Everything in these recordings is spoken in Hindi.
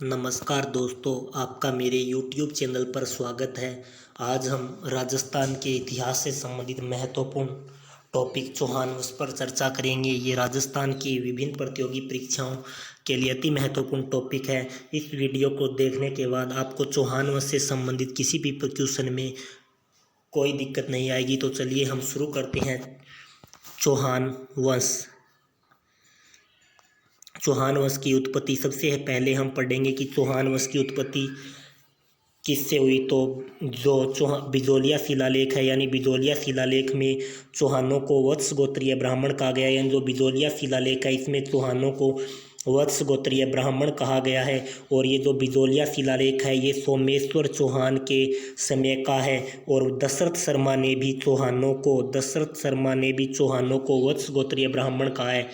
नमस्कार दोस्तों, आपका मेरे YouTube चैनल पर स्वागत है। आज हम राजस्थान के इतिहास से संबंधित महत्वपूर्ण टॉपिक चौहान वंश पर चर्चा करेंगे। ये राजस्थान की विभिन्न प्रतियोगी परीक्षाओं के लिए अति महत्वपूर्ण टॉपिक है। इस वीडियो को देखने के बाद आपको चौहान वंश से संबंधित किसी भी क्वेश्चन में कोई दिक्कत नहीं आएगी। तो चलिए हम शुरू करते हैं। चौहान वंश की उत्पत्ति, सबसे पहले हम पढ़ेंगे कि चौहान वंश की उत्पत्ति किससे हुई। तो जो बिजोलिया शिलालेख है, यानी बिजोलिया शिलालेख में चौहानों को वत्स गोत्रीय ब्राह्मण कहा गया है। यानी जो बिजोलिया शिलालेख है इसमें चौहानों को वत्स गोत्रीय ब्राह्मण कहा गया है। और ये जो बिजोलिया शिलालेख है ये सोमेश्वर चौहान के समय का है। और दशरथ शर्मा ने भी चौहानों को वत्स गोत्रीय ब्राह्मण कहा है।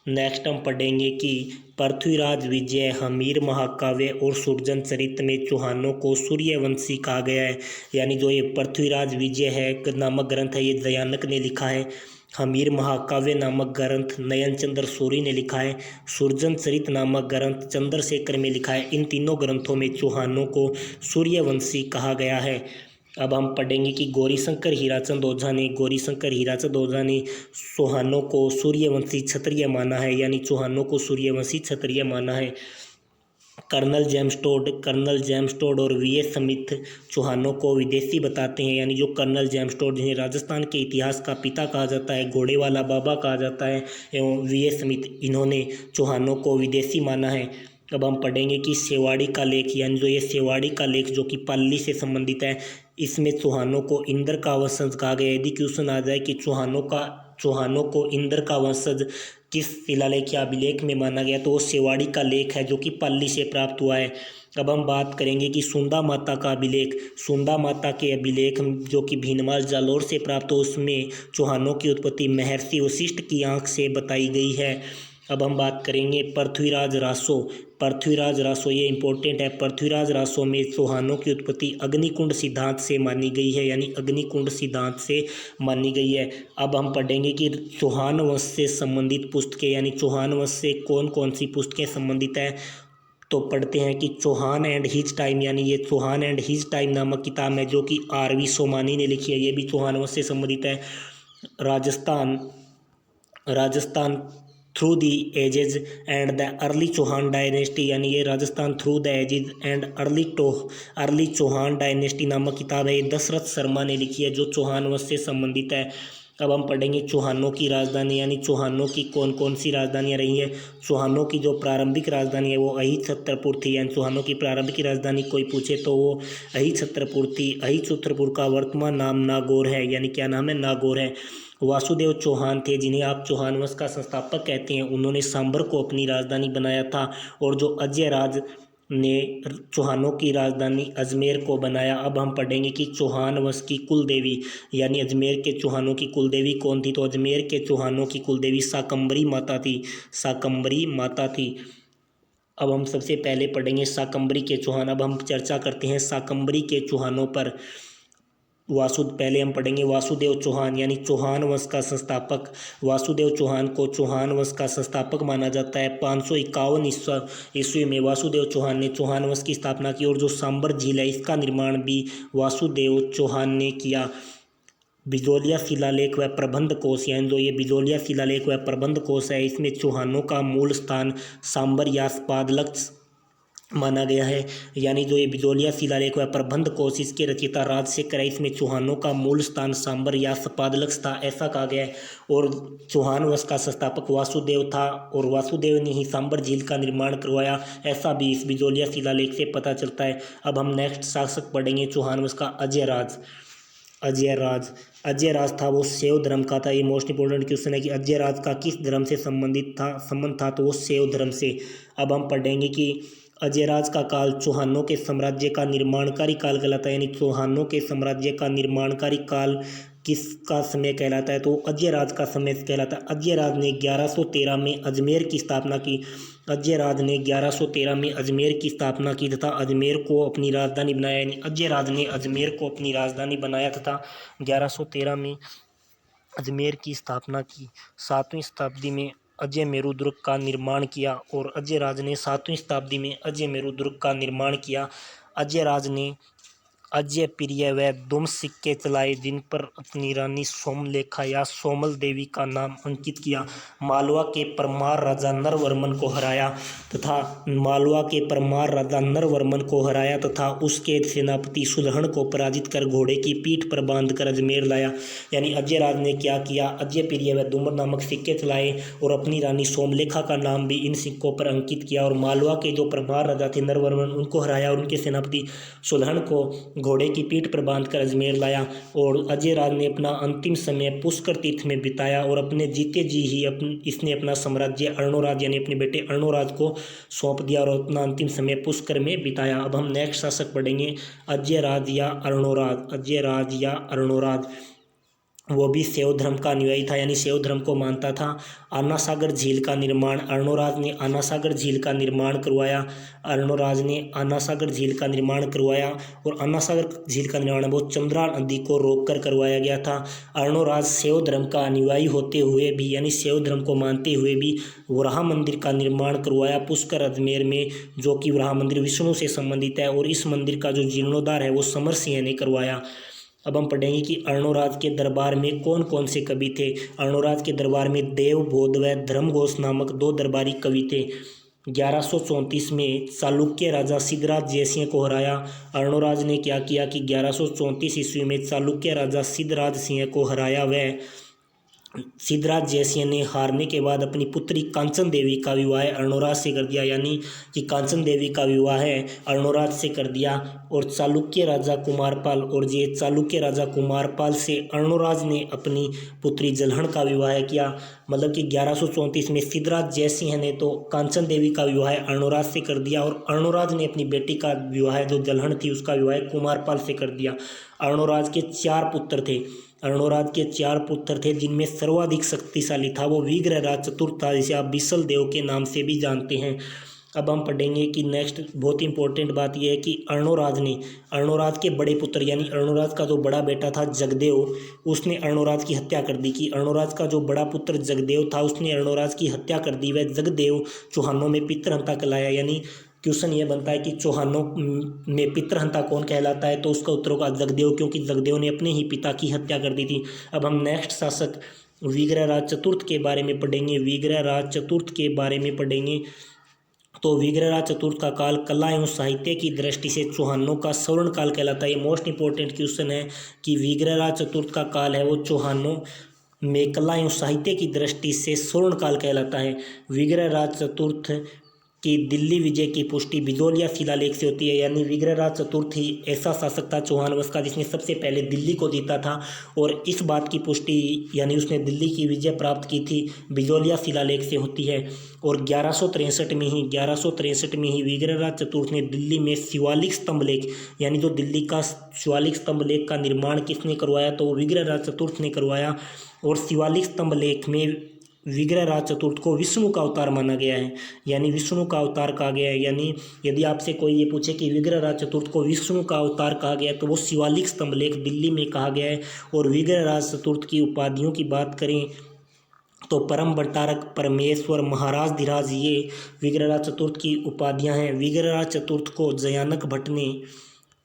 नेक्स्ट हम पढ़ेंगे कि पृथ्वीराज विजय, हमीर महाकाव्य और सुरजन चरित में चौहानों को सूर्यवंशी कहा गया है। यानी जो ये पृथ्वीराज विजय है नामक ग्रंथ है ये दयानक ने लिखा है। हमीर महाकाव्य नामक ग्रंथ नयन चंद्र सूरी ने लिखा है। सुरजन चरित नामक ग्रंथ चंद्रशेखर में लिखा है। इन तीनों ग्रंथों में चौहानों को सूर्यवंशी कहा गया है। अब हम पढ़ेंगे कि गौरीशंकर हीराचंद ओझा ने चौहानों को सूर्यवंशी क्षत्रिय माना है। यानी चौहानों को सूर्यवंशी क्षत्रिय माना है। कर्नल जेम्स टोड और वी.एस. स्मिथ चौहानों को विदेशी बताते हैं। यानी जो कर्नल जेम्स टोड, जिन्हें राजस्थान के इतिहास का पिता कहा जाता है, घोड़े वाला बाबा कहा जाता है, एवं वी.एस. स्मिथ, इन्होंने चौहानों को विदेशी माना है। अब हम पढ़ेंगे कि सेवाड़ी का लेख, यानी जो ये सेवाड़ी का लेख जो कि पाली से संबंधित है, इसमें चौहानों को इंद्र का वंशज कहा गया है। यदि क्वेश्चन आ जाए कि चौहानों को इंद्र का वंशज किस शिलालेख या अभिलेख में माना गया, तो वो सेवाड़ी का लेख है जो कि पाली से प्राप्त हुआ है। अब हम बात करेंगे कि सुंदा माता के अभिलेख जो कि भीनमाल जालोर से प्राप्त हो, उसमें चौहानों की उत्पत्ति महर्षि वशिष्ठ की आंख से बताई गई है। अब हम बात करेंगे पृथ्वीराज रासो, ये इंपॉर्टेंट है। पृथ्वीराज रासो में चौहानों की उत्पत्ति अग्निकुंड सिद्धांत से मानी गई है। यानी अग्निकुंड सिद्धांत से मानी गई है। अब हम पढ़ेंगे कि चौहान वंश से संबंधित पुस्तकें, यानी चौहान वंश से कौन कौन सी पुस्तकें संबंधित हैं। तो पढ़ते हैं कि चौहान एंड हिज टाइम, यानी ये चौहान एंड हिज टाइम नामक किताब है जो कि आर.वी. सोमानी ने लिखी है। ये भी चौहान वंश से संबंधित है। Rajasthan through the ages and the early Chauhan dynasty, यानी ये Rajasthan through the ages and early Chauhan dynasty नामक किताब है। ये दशरथ शर्मा ने लिखी है, जो चौहान वंश से संबंधित है। अब हम पढ़ेंगे चौहानों की राजधानी, यानी चौहानों की कौन कौन सी राजधानियाँ रही हैं। चौहानों की जो प्रारंभिक राजधानी है वो अहित छत्रपुर थी। यानी चौहानों की प्रारंभिक राजधानी कोई पूछे तो वो अहित छत्रपुर थी। अहित छत्रपुर का वर्तमान नाम नागौर है। यानी क्या नाम है? नागौर है। वासुदेव चौहान थे, जिन्हें आप चौहान वंश का संस्थापक कहते हैं, उन्होंने सांभर को अपनी राजधानी बनाया था। और जो अजय राज ने चौहानों की राजधानी अजमेर को बनाया। अब हम पढ़ेंगे कि चौहान वंश की कुल देवी, यानी अजमेर के चौहानों की कुल देवी कौन थी। तो अजमेर के चौहानों की कुल देवी शाकंभरी माता थी। अब हम सबसे पहले पढ़ेंगे शाकंभरी के चौहान। अब हम चर्चा करते हैं शाकंभरी के चौहानों पर। पहले हम पढ़ेंगे वासुदेव चौहान, यानी चौहान वंश का संस्थापक। वासुदेव चौहान को चौहान वंश का संस्थापक माना जाता है। 551 ईस्वी में वासुदेव चौहान ने चौहान वंश की स्थापना की। और जो सांबर झील है इसका निर्माण भी वासुदेव चौहान ने किया। बिजोलिया शिलालेख व प्रबंध कोश, यानी जो ये बिजोलिया शिलालेख व प्रबंध कोश है, इसमें चौहानों का मूल स्थान सांबर या पादलक्ष माना गया है। यानी जो ये बिजोलिया शिलालेख व प्रबंध कोश, इसके रचयिता राजशेखर है, इसमें चौहानों का मूल स्थान सांबर या सपादलक्ष था, ऐसा कहा गया है। और चौहान वंश का संस्थापक वासुदेव था और वासुदेव ने ही सांबर झील का निर्माण करवाया, ऐसा भी इस बिजोलिया शिलालेख से पता चलता है। अब हम नेक्स्ट शासक पढ़ेंगे चौहान वंश का अजय राज था, वो शैव धर्म का था। ये मोस्ट इंपोर्टेंट क्वेश्चन है कि अजय राज का किस धर्म से संबंध था, तो वो शैव धर्म से। अब हम पढ़ेंगे कि अजय राज का काल चौहानों के साम्राज्य का निर्माणकारी काल कहलाता है। यानी चौहानों के साम्राज्य का निर्माणकारी काल किसका समय कहलाता है, तो अजय राज का समय कहलाता है। अजय राज ने 1113 में अजमेर की स्थापना की तथा अजमेर को अपनी राजधानी बनाया। यानी अजय राज ने अजमेर को अपनी राजधानी बनाया तथा 1113 में अजमेर की स्थापना की। 7वीं शताब्दी में अजय मेरु दुर्ग का निर्माण किया। और अजय राज ने 7वीं शताब्दी में अजय मेरु दुर्ग का निर्माण किया। अजय राज ने अजय प्रिय व दुम सिक्के चलाए जिन पर अपनी रानी सोमलेखा या सोमल देवी का नाम अंकित किया। मालवा के परमार राजा नरवर्मन को हराया तथा उसके सेनापति सुलहन को पराजित कर घोड़े की पीठ पर बांधकर अजमेर लाया। यानी अजय राज ने क्या किया, अजय प्रिय व दुमर नामक सिक्के चलाए और अपनी रानी सोमलेखा का नाम भी इन सिक्कों पर अंकित किया। और मालवा के जो परमार राजा थे नरवर्मन, उनको हराया और उनके सेनापति सुलहन को घोड़े की पीठ पर बांधकर अजमेर लाया। और अजय राज ने अपना अंतिम समय पुष्कर तीर्थ में बिताया और अपने जीते जी ही इसने अपना साम्राज्य अर्णोराज यानी अपने बेटे अर्णोराज को सौंप दिया और अपना अंतिम समय पुष्कर में बिताया। अब हम नेक्स्ट शासक पढ़ेंगे अजय राज या अर्णोराज। वो भी शैव धर्म का अनुयायी था, यानी शैव धर्म को मानता था। आना सागर झील का निर्माण अर्णोराज ने आना सागर झील का निर्माण करवाया। और आना सागर झील का निर्माण वो चंद्रा नदी को रोककर करवाया गया था। अर्णोराज शैव धर्म का अनुयायी होते हुए भी यानी शैव धर्म को मानते हुए भी वराह मंदिर का निर्माण करवाया पुष्कर अजमेर में, जो कि वराह मंदिर विष्णु से संबंधित है। और इस मंदिर का जो जीर्णोद्धार है वो समर सिंह ने करवाया। अब हम पढ़ेंगे कि अर्णोराज के दरबार में कौन कौन से कवि थे। अर्णोराज के दरबार में देवबोध व धर्मघोष नामक 2 दरबारी कवि थे। 1134 में चालुक्य राजा सिद्धराज जयसिंह को हराया। अर्णोराज ने क्या किया कि 1134 ईस्वी में चालुक्य राजा सिद्धराज सिंह को हराया व सिद्धराज जयसिंह ने हारने के बाद अपनी पुत्री कांचन देवी का विवाह अर्णोराज से कर दिया। यानी कि कांचन देवी का विवाह है अर्णोराज से कर दिया। और चालुक्य राजा कुमारपाल से अर्णोराज ने अपनी पुत्री जलहन का विवाह किया। मतलब कि 1134 में सिद्धराज जयसिंह ने तो कांचन देवी का विवाह अर्णोराज से कर दिया और अर्णोराज ने अपनी बेटी का विवाह जो जलहन थी उसका विवाह कुमारपाल से कर दिया। अर्णोराज के 4 पुत्र थे जिनमें सर्वाधिक शक्तिशाली था वो विग्रहराज चतुर्थ था, जिसे आप बिसल देव के नाम से भी जानते हैं। अब हम पढ़ेंगे कि नेक्स्ट बहुत इंपॉर्टेंट बात यह है कि अर्णोराज के बड़े पुत्र यानी अर्णोराज का जो बड़ा बेटा था जगदेव, उसने अर्णोराज की हत्या कर दी। कि अर्णोराज का जो बड़ा पुत्र जगदेव था उसने अर्णोराज की हत्या कर दी। वह जगदेव चौहानों में पितृहंता कहलाया। यानी क्वेश्चन ये बनता है कि चौहानों में पितृहंता कौन कहलाता है, तो उसका उत्तर होगा जगदेव, क्योंकि जगदेव ने अपने ही पिता की हत्या कर दी थी। अब हम नेक्स्ट शासक विग्रहराज चतुर्थ के बारे में पढ़ेंगे। तो विग्रहराज चतुर्थ का काल कला एवं साहित्य की दृष्टि से चौहानों का स्वर्ण काल कहलाता है। ये मोस्ट इंपॉर्टेंट क्वेश्चन है कि विग्रहराज चतुर्थ का काल है वो चौहानों में कला एवं साहित्य की दृष्टि से स्वर्ण काल कहलाता है। विग्रहराज चतुर्थ की दिल्ली विजय की पुष्टि बिजोलिया शिलालेख से होती है। यानी विग्रहराज चतुर्थ ही ऐसा शासक था चौहान वंश का जिसने सबसे पहले दिल्ली को जीता था और इस बात की पुष्टि यानी उसने दिल्ली की विजय प्राप्त की थी बिजोलिया शिलालेख से होती है। और 1163 में ही विग्रहराज चतुर्थ ने दिल्ली में शिवालिक स्तंभ लेख यानी जो दिल्ली का शिवालिक स्तंभ लेख का निर्माण किसने करवाया, तो वो विग्रहराज चतुर्थ ने करवाया। और शिवालिक स्तंभ लेख में विग्रहराज चतुर्थ को विष्णु का अवतार माना गया है, यानी विष्णु का अवतार कहा गया है। यानी यदि आपसे कोई ये पूछे कि विग्रहराज चतुर्थ को विष्णु का अवतार कहा गया है तो वो शिवालिक स्तंभ लेख दिल्ली में कहा गया है। और विग्रहराज चतुर्थ की उपाधियों की बात करें तो परम भट्टारक, परमेश्वर, महाराज धीराज, ये विग्रहराज चतुर्थ की उपाधियां हैं। विग्रहराज चतुर्थ को जयानक भट्ट ने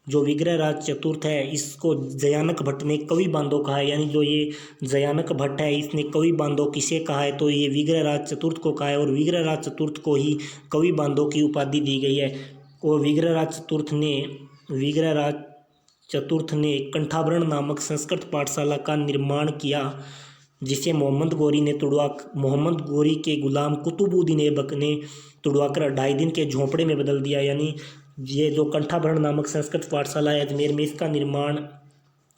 जो विग्रहराज चतुर्थ है इसको जयानक भट्ट ने कवि बांधो कहा है। यानी जो ये जयानक भट्ट है इसने कवि बांधो किसे कहा है, तो ये विग्रहराज चतुर्थ को कहा है। और विग्रहराज चतुर्थ को ही कवि बांधो की उपाधि दी गई है। और विग्रहराज चतुर्थ ने कंठाभरण नामक संस्कृत पाठशाला का निर्माण किया जिसे मोहम्मद गोरी के गुलाम कुतुबुद्दीन ऐबक ने तुड़वाकर 2.5 दिन के झोंपड़े में बदल दिया। यानी ये जो कंठाभरण नामक संस्कृत पाठशाला है अजमेर में, इसका निर्माण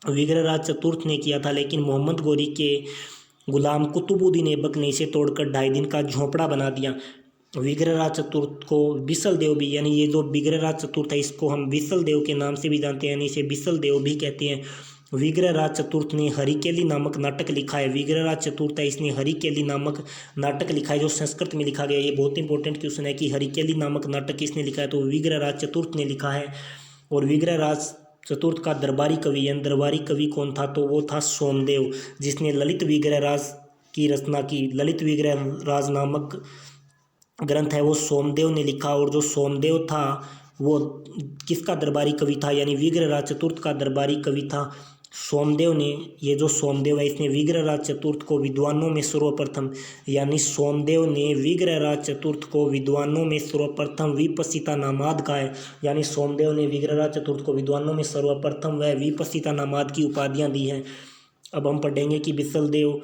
विग्रहराज चतुर्थ ने किया था, लेकिन मोहम्मद गोरी के गुलाम कुतुबुद्दीन ऐबक ने इसे तोड़कर 2.5 दिन का झोंपड़ा बना दिया। विग्रहराज चतुर्थ को बिसल देव भी यानी ये जो विग्रहराज चतुर्थ है इसको हम बिसल देव के नाम से भी जानते हैं, यानी इसे बिसल देव भी कहते हैं। विग्रहराज चतुर्थ ने हरिकेली नामक नाटक लिखा है। विग्रहराज चतुर्थ है इसने हरिकेली नामक नाटक लिखा है जो संस्कृत में लिखा गया। ये बहुत इंपॉर्टेंट क्वेश्चन है कि हरिकेली नामक नाटक किसने लिखा है, तो विग्रहराज चतुर्थ ने लिखा है। और विग्रहराज चतुर्थ का दरबारी कवि कौन था, तो वो था सोमदेव, जिसने ललित विग्रहराज की रचना की। ललित विग्रह राज नामक ग्रंथ है वो सोमदेव ने लिखा, और जो सोमदेव था वो किसका दरबारी कवि था, यानी विग्रहराज चतुर्थ का दरबारी कवि था सोमदेव ने। ये जो सोमदेव है इसने विग्रहराज चतुर्थ को विद्वानों में सर्वप्रथम, यानी सोमदेव ने विग्रहराज चतुर्थ को विद्वानों में सर्वप्रथम विपसिता नामाद कहा है। यानी सोमदेव ने विग्रहराज चतुर्थ को विद्वानों में सर्वप्रथम वह विपसिता नामाद की उपाधियां दी हैं। अब हम पढ़ेंगे कि बिसलदेव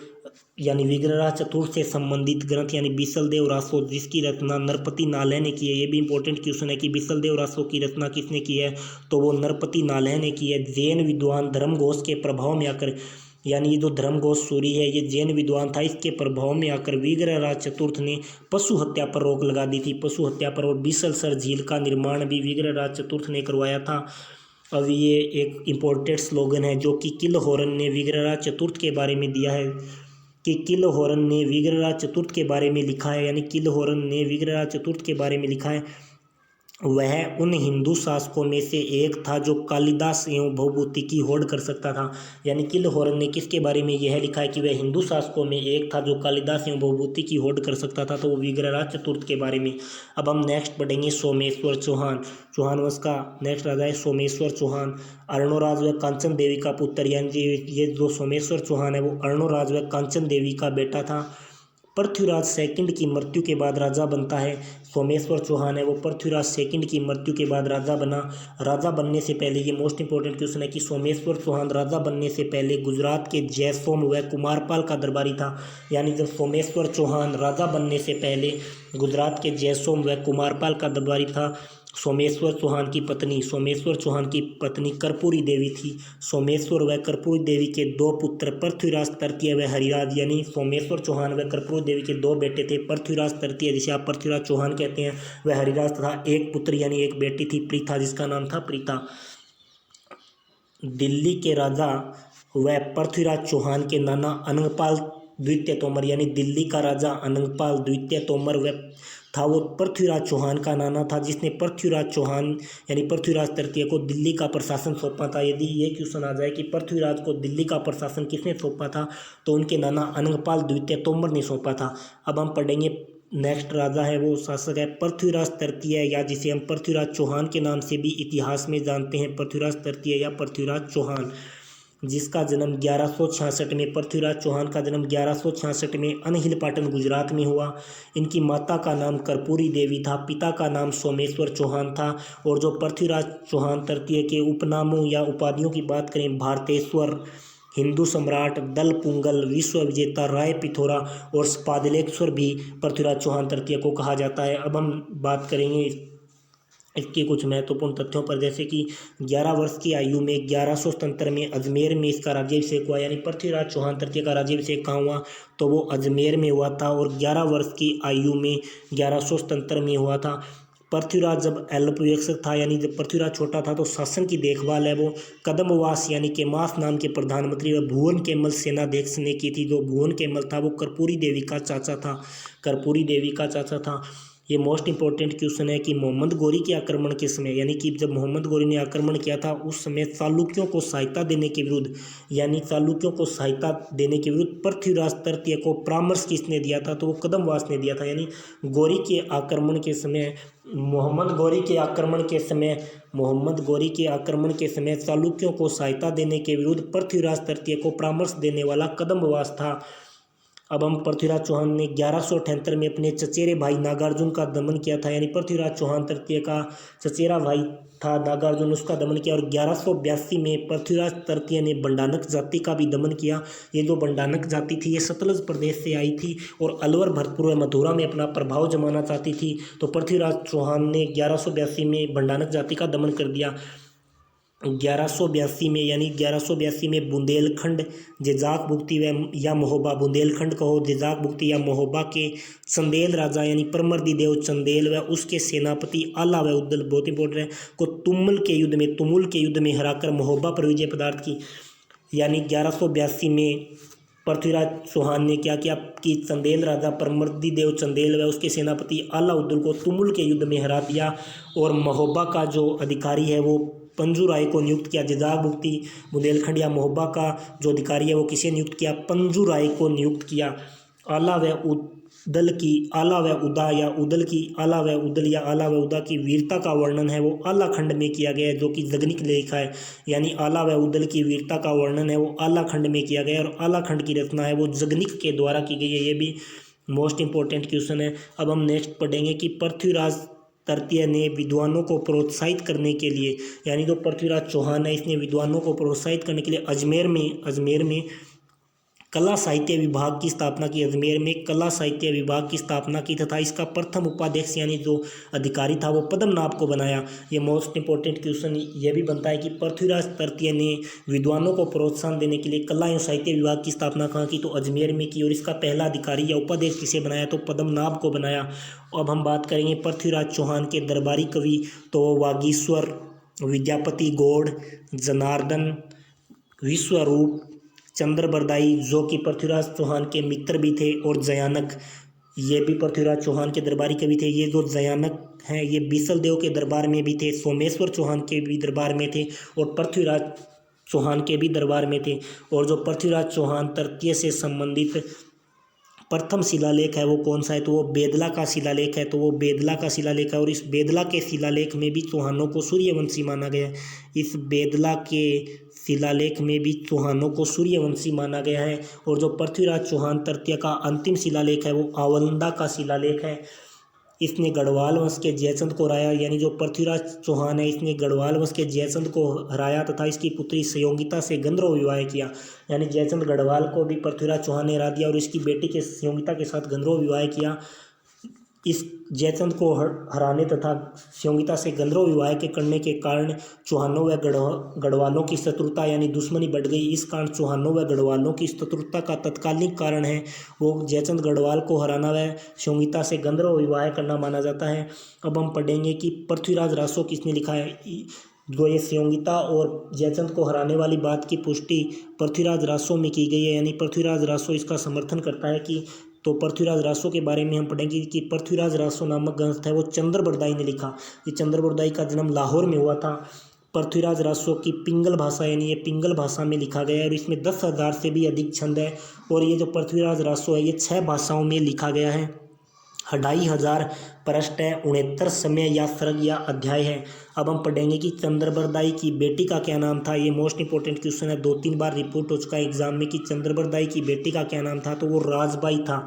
यानी विग्रहराज चतुर्थ से संबंधित ग्रंथ यानी बिसलदेव रासो जिसकी रचना नरपति नालह ने की है। ये भी इंपॉर्टेंट क्वेश्चन है कि बिसलदेव रासो की रचना किसने की है, तो वो नरपति नालह ने की है। जैन विद्वान धर्मघोष के प्रभाव में आकर, यानी ये जो धर्मघोष सूरी है ये जैन विद्वान था, इसके प्रभाव में आकर विग्रहराज चतुर्थ ने पशु हत्या पर रोक लगा दी थी, पशु हत्या पर। और बिसलसर झील का निर्माण भी विग्रहराज चतुर्थ ने करवाया था। अब ये एक इम्पोर्टेंट स्लोगन है जो कि किलहौरन ने विग्रहराज चतुर्थ के बारे में दिया है, कि किलहौरन ने विग्रहराज चतुर्थ के बारे में लिखा है, यानी किलहौरन ने विग्रहराज चतुर्थ के बारे में लिखा है। वह उन हिंदू शासकों में से एक था जो कालिदास एवं भवभूति की होड़ कर सकता था। यानी किलहौरन ने किसके बारे में यह लिखा है कि वह हिंदू शासकों में एक था जो कालिदास एवं भवभूति की होड़ कर सकता था, तो वो विग्रहराज चतुर्थ के बारे में। अब हम नेक्स्ट पढ़ेंगे सोमेश्वर चौहान। चौहान वंश का नेक्स्ट राजा है सोमेश्वर चौहान, अर्णोराज व कांचन देवी का पुत्र। यानी ये जो सोमेश्वर चौहान है वो अर्णोराज व कांचन देवी का बेटा था। पृथ्वीराज सेकंड की मृत्यु के बाद राजा बनता है। सोमेश्वर चौहान है वो पृथ्वीराज सेकंड की मृत्यु के बाद राजा बना। राजा बनने से पहले, ये मोस्ट इंपॉर्टेंट क्वेश्चन है कि सोमेश्वर चौहान राजा बनने से पहले गुजरात के जयसोम व कुमारपाल का दरबारी था। यानी जब सोमेश्वर चौहान राजा बनने से पहले गुजरात के जयसोम व कुमारपाल का दरबारी था। सोमेश्वर चौहान की पत्नी कर्पूरी देवी थी। सोमेश्वर व कर्पूरी देवी के दो पुत्र पृथ्वीराज तृतीय व हरिराज, यानी सोमेश्वर चौहान व कर्पूरी देवी के दो बेटे थे, पृथ्वीराज तृतीय जिसे आप पृथ्वीराज चौहान कहते हैं वह हरिराज तथा एक पुत्र यानी एक बेटी थी प्रीता जिसका नाम था प्रीता। दिल्ली के राजा व पृथ्वीराज चौहान के नाना अनंगपाल द्वितीय तोमर, यानी दिल्ली का राजा अनंगपाल द्वितीय तोमर व था वो पृथ्वीराज चौहान का नाना था, जिसने पृथ्वीराज चौहान यानी पृथ्वीराज तृतीय को दिल्ली का प्रशासन सौंपा था। यदि ये क्वेश्चन आ जाए कि पृथ्वीराज को दिल्ली का प्रशासन किसने सौंपा था, तो उनके नाना अनंगपाल द्वितीय तोमर ने सौंपा था। अब हम पढ़ेंगे नेक्स्ट राजा है वो शासक है पृथ्वीराज तृतीय, या जिसे हम पृथ्वीराज चौहान के नाम से भी इतिहास में जानते हैं, पृथ्वीराज तृतीय या पृथ्वीराज चौहान, जिसका जन्म 1166 में, पृथ्वीराज चौहान का जन्म 1166 में अनहिल पाटन गुजरात में हुआ। इनकी माता का नाम कर्पूरी देवी था, पिता का नाम सोमेश्वर चौहान था। और जो पृथ्वीराज चौहान तृतीय के उपनामों या उपाधियों की बात करें, भारतेश्वर, हिंदू सम्राट, दल पुंगल, विश्व विजेता, राय पिथौरा और स्पादलेश्वर भी पृथ्वीराज चौहान तृतीय को कहा जाता है। अब हम बात करेंगे इसके कुछ महत्वपूर्ण तथ्यों पर, जैसे कि 11 वर्ष की आयु में 1177 में अजमेर में इसका राज्याभिषेक हुआ। यानी पृथ्वीराज चौहान तृतीय का राज्याभिषेक कहाँ हुआ, तो वो अजमेर में हुआ था, और 11 वर्ष की आयु में 1177 में हुआ था। पृथ्वीराज जब अल्पवयस्क था, यानी जब पृथ्वीराज छोटा था, तो शासन की देखभाल है वो कदमवास यानी केमास नाम के प्रधानमंत्री व भुवन केमल सेनाध्यक्ष ने की थी। जो भुवन केमल था वो कर्पूरी देवी का चाचा था। ये मोस्ट इंपॉर्टेंट क्वेश्चन है कि मोहम्मद गोरी के आक्रमण के समय, यानी कि जब मोहम्मद गोरी ने आक्रमण किया था उस समय चालुक्यों को सहायता देने के विरुद्ध, पृथ्वीराज तृतीय को परामर्श किसने दिया था, तो वो कदमवास ने दिया था। यानी मोहम्मद गोरी के आक्रमण के समय चालुक्यों को सहायता देने के विरुद्ध पृथ्वीराज तृतीय को परामर्श देने वाला कदमवास था। अब हम पृथ्वीराज चौहान ने 1178 में अपने चचेरे भाई नागार्जुन का दमन किया था। यानी पृथ्वीराज चौहान तृतीय का चचेरा भाई था नागार्जुन, उसका दमन किया। और 1182 में पृथ्वीराज तृतीय ने बंडानक जाति का भी दमन किया। ये जो बंडानक जाति थी ये सतलज प्रदेश से आई थी और अलवर, भरतपुर व मथुरा में अपना प्रभाव जमाना चाहती थी। तो पृथ्वीराज चौहान ने 1182 में बंडानक जाति का दमन कर दिया। 1182 में बुंदेलखंड, जेजाक बुगती या महोबा, बुंदेलखंड कहो, जेजाक बुगती या महोबा के चंदेल राजा यानी परमर्दी देव चंदेल व उसके सेनापति आला व उद्दल, बहुत इंपॉर्टेंट है, को तुमुल के युद्ध में हराकर महोबा पर विजय पदार्थ की। यानी 1182 में पृथ्वीराज चौहान ने क्या किया कि चंदेल राजा परमर्दी देव चंदेल व उसके सेनापति अलाउद्दीन को तुमुल के युद्ध में हरा दिया और महोबा का जो अधिकारी है वो पंजू राय को नियुक्त किया। जिजाग मुक्ति बुंदेलखंड या महोबा का जो अधिकारी है वो किसे नियुक्त किया? पंजू राय को नियुक्त किया। आला व उदल की आला व उदा या उदल की आला व उदल या आला व उदा की वीरता का वर्णन है वो आला खंड में किया गया है, जो कि जगनिक ने लिखा है। यानी आला व उदल की वीरता का वर्णन है वो आला खंड में किया गया है और आला खंड की रचना है वो जगनिक के द्वारा की गई है। ये भी मोस्ट इंपॉर्टेंट क्वेश्चन है। अब हम नेक्स्ट पढ़ेंगे कि पृथ्वीराज तृतीय ने विद्वानों को प्रोत्साहित करने के लिए, यानी जो पृथ्वीराज चौहान है इसने विद्वानों को प्रोत्साहित करने के लिए अजमेर में कला साहित्य विभाग की स्थापना की। अजमेर में कला साहित्य विभाग की स्थापना की तथा इसका प्रथम उपाध्यक्ष यानी जो अधिकारी था वो पद्मनाभ को बनाया। ये मोस्ट इंपॉर्टेंट क्वेश्चन ये भी बनता है कि पृथ्वीराज तृतीय ने विद्वानों को प्रोत्साहन देने के लिए कला एवं साहित्य विभाग की स्थापना कहाँ की? तो अजमेर में की। और इसका पहला अधिकारी या उपाध्यक्ष किसे बनाया? तो पद्मनाभ को बनाया। अब हम बात करेंगे पृथ्वीराज चौहान के दरबारी कवि, तो वागीश्वर, विद्यापति गौड़, जनार्दन, विश्वरूप, चंद्रबरदाई जो कि पृथ्वीराज चौहान के मित्र भी थे, और जयानक ये भी पृथ्वीराज चौहान के दरबारी कवि थे। ये जो जयानक हैं ये बीसल देव के दरबार में भी थे, सोमेश्वर चौहान के भी दरबार में थे और पृथ्वीराज चौहान के भी दरबार में थे। और जो पृथ्वीराज चौहान तृतीय से संबंधित प्रथम शिलालेख है वो कौन सा है? तो वो बेदला का शिलालेख है। तो वो बेदला का शिलालेख है और इस बेदला के शिलालेख में भी चौहानों को सूर्यवंशी माना गया है। इस बेदला के शिलालेख में भी चौहानों को सूर्यवंशी माना गया है। और जो पृथ्वीराज चौहान तृतीय का अंतिम शिलालेख है वो आवंदा का शिलालेख है। इसने गढ़वाल वंश के जयचंद को हराया, यानी जो पृथ्वीराज चौहान है इसने गढ़वाल वंश के जयचंद को हराया तथा इसकी पुत्री संयोगिता से गंधर्व विवाह किया। यानी जयचंद गढ़वाल को भी पृथ्वीराज चौहान ने हरा दिया और इसकी बेटी के संयोगिता के साथ गंधर्व विवाह किया। इस जयचंद को हराने तथा संयोगिता से गंधर्व विवाह के करने के कारण चौहानों व गढ़वालों की शत्रुता यानी दुश्मनी बढ़ गई। इस कारण चौहानों व गढ़वालों की शत्रुता का तत्कालीन कारण है वो जयचंद गढ़वाल को हराना व संयोगिता से गंधर्व विवाह करना माना जाता है। अब हम पढ़ेंगे कि पृथ्वीराज रासो किसने लिखा है। जो ये संयोगिता और जयचंद को हराने वाली बात की पुष्टि पृथ्वीराज रासो में की गई है, यानी पृथ्वीराज रासो इसका समर्थन करता है कि तो पृथ्वीराज रासो के बारे में हम पढ़ेंगे कि पृथ्वीराज रासो नामक ग्रंथ है वो चंद्रबरदाई ने लिखा। ये चंद्रबरदाई का जन्म लाहौर में हुआ था। पृथ्वीराज रासो की पिंगल भाषा यानी ये पिंगल भाषा में लिखा गया है और इसमें 10,000 से भी अधिक छंद है। और ये जो पृथ्वीराज रासो है ये 6 भाषाओं में लिखा गया है। 2,500 पृष्ठ है, 69 समय या सर्ग या अध्याय है। अब हम पढ़ेंगे कि चंद्रबरदाई की बेटी का क्या नाम था। ये मोस्ट इंपॉर्टेंट क्वेश्चन है, 2-3 बार रिपोर्ट हो चुका है एग्जाम में कि चंद्रबरदाई की बेटी का क्या नाम था। तो वो राजबाई था।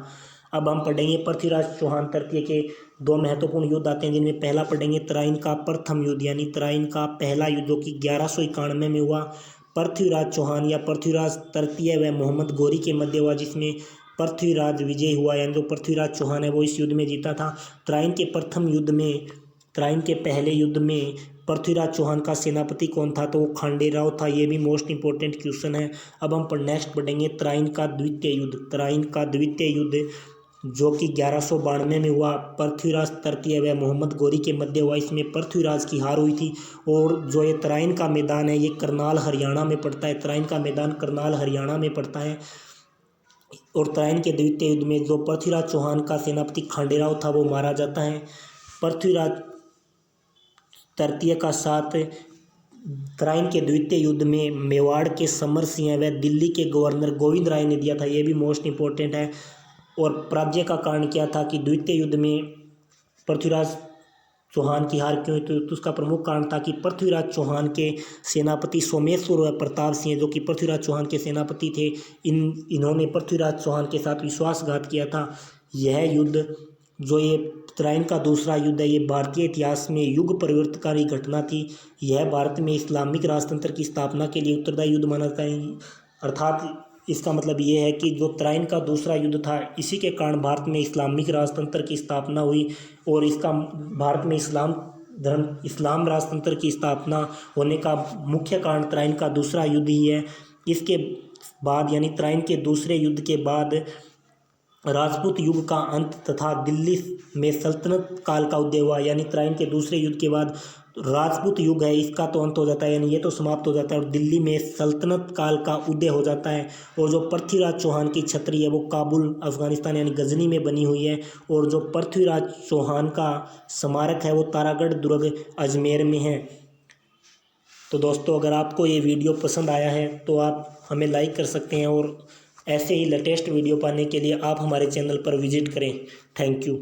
अब हम पढ़ेंगे पृथ्वीराज चौहान तृतीय के 2 महत्वपूर्ण युद्ध आते हैं, जिनमें पहला पढ़ेंगे तराइन का प्रथम युद्ध, यानी तराइन का पहला युद्ध जो कि 1191 में हुआ। पृथ्वीराज चौहान या पृथ्वीराज तृतीय व मोहम्मद गौरी के मध्य हुआ, जिसमें पृथ्वीराज विजय हुआ, यानी जो पृथ्वीराज चौहान है वो इस युद्ध में जीता था। तराइन के प्रथम युद्ध में, तराइन के पहले युद्ध में पृथ्वीराज चौहान का सेनापति कौन था? तो वो खांडेराव था। ये भी मोस्ट इंपॉर्टेंट क्वेश्चन है। अब हम नेक्स्ट पढ़ेंगे तराइन का द्वितीय युद्ध। तराइन का द्वितीय युद्ध जो कि 1192 में हुआ, पृथ्वीराज तृतीय व मोहम्मद गौरी के मध्य हुआ। इसमें पृथ्वीराज की हार हुई थी। और जो ये तराइन का मैदान है ये करनाल हरियाणा में पड़ता है। तराइन का मैदान करनाल हरियाणा में पड़ता है। और तराइन के द्वितीय युद्ध में जो पृथ्वीराज चौहान का सेनापति खांडेराव था वो मारा जाता है। पृथ्वीराज तृतीय का साथ तराइन के द्वितीय युद्ध में मेवाड़ के समर सिंह व दिल्ली के गवर्नर गोविंद राय ने दिया था। ये भी मोस्ट इंपॉर्टेंट है। और पराजय का कारण क्या था कि द्वितीय युद्ध में पृथ्वीराज चौहान की हार क्यों? तो उसका प्रमुख कारण था कि पृथ्वीराज चौहान के सेनापति सोमेश्वर व प्रताप सिंह जो कि पृथ्वीराज चौहान के सेनापति थे, इन्होंने पृथ्वीराज चौहान के साथ विश्वासघात किया था। यह युद्ध जो ये तराइन का दूसरा युद्ध है ये भारतीय इतिहास में युग परिवर्तनकारी घटना थी। यह भारत में इस्लामिक राजतंत्र की स्थापना के लिए उत्तरदायी युद्ध माना जाता है। अर्थात इसका मतलब ये है कि जो तराइन का दूसरा युद्ध था इसी के कारण भारत में इस्लामिक राजतंत्र की स्थापना हुई। और इसका भारत में इस्लाम राजतंत्र की स्थापना होने का मुख्य कारण तराइन का दूसरा युद्ध ही है। इसके बाद यानी तराइन के दूसरे युद्ध के बाद राजपूत युग का अंत तथा दिल्ली में सल्तनत काल का उदय हुआ। यानी तराइन के दूसरे युद्ध के बाद राजपूत युग है इसका तो अंत हो जाता है, यानी ये तो समाप्त हो जाता है और दिल्ली में सल्तनत काल का उदय हो जाता है। और जो पृथ्वीराज चौहान की छतरी है वो काबुल अफगानिस्तान यानी गजनी में बनी हुई है। और जो पृथ्वीराज चौहान का स्मारक है वो तारागढ़ दुर्ग अजमेर में है। तो दोस्तों अगर आपको ये वीडियो पसंद आया है तो आप हमें लाइक कर सकते हैं और ऐसे ही लेटेस्ट वीडियो पाने के लिए आप हमारे चैनल पर विजिट करें। Thank you.